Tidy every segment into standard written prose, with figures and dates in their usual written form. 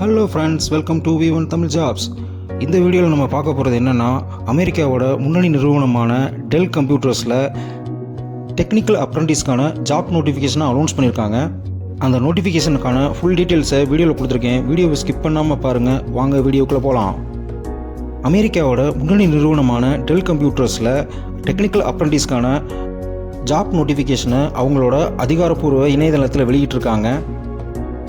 Hello friends, welcome to V1 Tamil jobs. இந்த வீடியோவில் நம்ம பார்க்க போகிறது என்னென்னா, அமெரிக்காவோட முன்னணி நிறுவனமான டெல் கம்ப்யூட்டர்ஸில் டெக்னிக்கல் அப்ரண்டிஸ்க்கான ஜாப் நோட்டிஃபிகேஷனை அனௌன்ஸ் பண்ணியிருக்காங்க. அந்த நோட்டிஃபிகேஷனுக்கான ஃபுல் டீட்டெயில்ஸை வீடியோவில் கொடுத்துருக்கேன். வீடியோவை ஸ்கிப் பண்ணாமல் பாருங்கள். வாங்க வீடியோக்குள்ளே போகலாம். அமெரிக்காவோட முன்னணி நிறுவனமான டெல் கம்ப்யூட்டர்ஸில் டெக்னிக்கல் அப்ரண்டிஸ்க்கான ஜாப் நோட்டிஃபிகேஷனை அவங்களோட அதிகாரப்பூர்வ இணையதளத்தில் வெளியிட்டிருக்காங்க.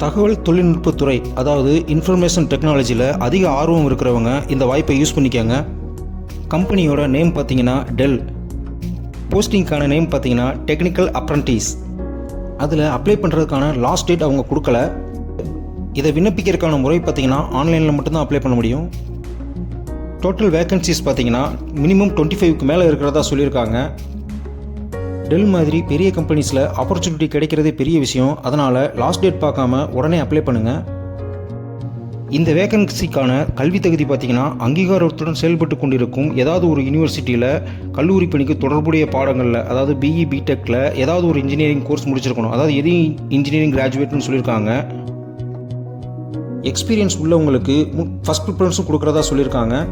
தகவல் தொழில்நுட்பத்துறை, அதாவது இன்ஃபர்மேஷன் டெக்னாலஜியில் அதிக ஆர்வம் இருக்கிறவங்க இந்த வாய்ப்பை யூஸ் பண்ணிக்கோங்க. கம்பெனியோட நேம் பார்த்தீங்கன்னா டெல். போஸ்டிங்க்கான நேம் பார்த்தீங்கன்னா டெக்னிக்கல் அப்ரண்டிஸ். அதில் அப்ளை பண்ணுறதுக்கான லாஸ்ட் டேட் அவங்க கொடுக்கல. இதை விண்ணப்பிக்கிறதுக்கான முறை பார்த்தீங்கன்னா ஆன்லைனில் மட்டும்தான் அப்ளை பண்ண முடியும். டோட்டல் வேக்கன்சிஸ் பார்த்தீங்கன்னா மினிமம் 25க்கு மேலே இருக்கிறதா சொல்லியிருக்காங்க. டெல் மாதிரி பெரிய கம்பெனிஸில் ஆப்பர்ச்சுனிட்டி கிடைக்கிறதே பெரிய விஷயம். அதனால் லாஸ்ட் டேட் பார்க்காம உடனே அப்ளை பண்ணுங்கள். இந்த வேக்கன்சிக்கான கல்வி தகுதி பார்த்திங்கன்னா அங்கீகாரத்துடன் செயல்பட்டு கொண்டிருக்கும் ஏதாவது ஒரு யூனிவர்சிட்டியில் கல்லூரி பணிக்கு தொடர்புடைய பாடங்களில், அதாவது பிஇ பிடெக்கில் ஏதாவது ஒரு இன்ஜினியரிங் கோர்ஸ் முடிச்சிருக்கணும். அதாவது எதையும் இன்ஜினியரிங் கிராஜுவேட்னு சொல்லியிருக்காங்க. எக்ஸ்பீரியன்ஸ் உள்ளவங்களுக்கு ஃபஸ்ட் ப்ரிஃபரன்ஸும் கொடுக்குறதா சொல்லியிருக்காங்க.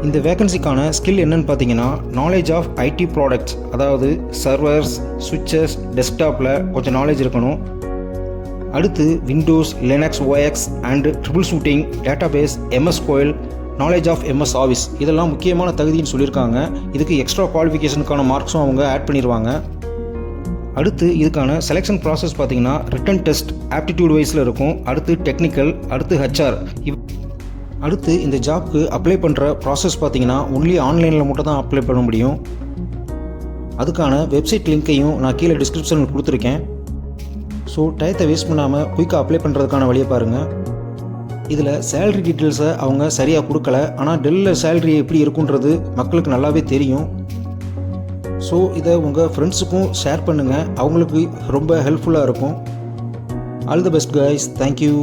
இந்த வேக்கன்சிக்கான ஸ்கில் என்னன்னு பார்த்தீங்கன்னா, நாலேஜ் ஆஃப் ஐடி ப்ராடக்ட்ஸ், அதாவது சர்வர்ஸ், சுவிட்சஸ், டெஸ்க்டாப்பில் கொஞ்சம் நாலேஜ் இருக்கணும். அடுத்து Windows, Linux O X and troubleshooting, database, MS-SQL, knowledge of MS office, இதெல்லாம் முக்கியமான தகுதின்னு சொல்லியிருக்காங்க. இதுக்கு எக்ஸ்ட்ரா குவாலிஃபிகேஷனுக்கான மார்க்ஸும் அவங்க ஆட் பண்ணிடுவாங்க. அடுத்து இதுக்கான செலெக்ஷன் ப்ராசஸ் பார்த்தீங்கன்னா ரிட்டன் டெஸ்ட் ஆப்டிடியூட் வைஸில் இருக்கும். அடுத்து டெக்னிக்கல், அடுத்து HR. அடுத்து இந்த ஜாப்க்கு அப்ளை பண்ணுற ப்ராசஸ் பார்த்தீங்கன்னா ஒன்லி ஆன்லைனில் மட்டும் தான் அப்ளை பண்ண முடியும். அதுக்கான வெப்சைட் லிங்க்கையும் நான் கீழே டிஸ்கிரிப்ஷனில் கொடுத்துருக்கேன். ஸோ டயத்தை வேஸ்ட் பண்ணாமல் குயிக்காக அப்ளை பண்ணுறதுக்கான வழியை பாருங்கள். இதில் சேலரி டீட்டெயில்ஸை அவங்க சரியாக கொடுக்கல. ஆனால் டெல்லில் சேலரி எப்படி இருக்குன்றது மக்களுக்கு நல்லாவே தெரியும். ஸோ இதை உங்கள் ஃப்ரெண்ட்ஸுக்கும் ஷேர் பண்ணுங்கள். அவங்களுக்கு ரொம்ப ஹெல்ப்ஃபுல்லாக இருக்கும். All the best guys. Thank you.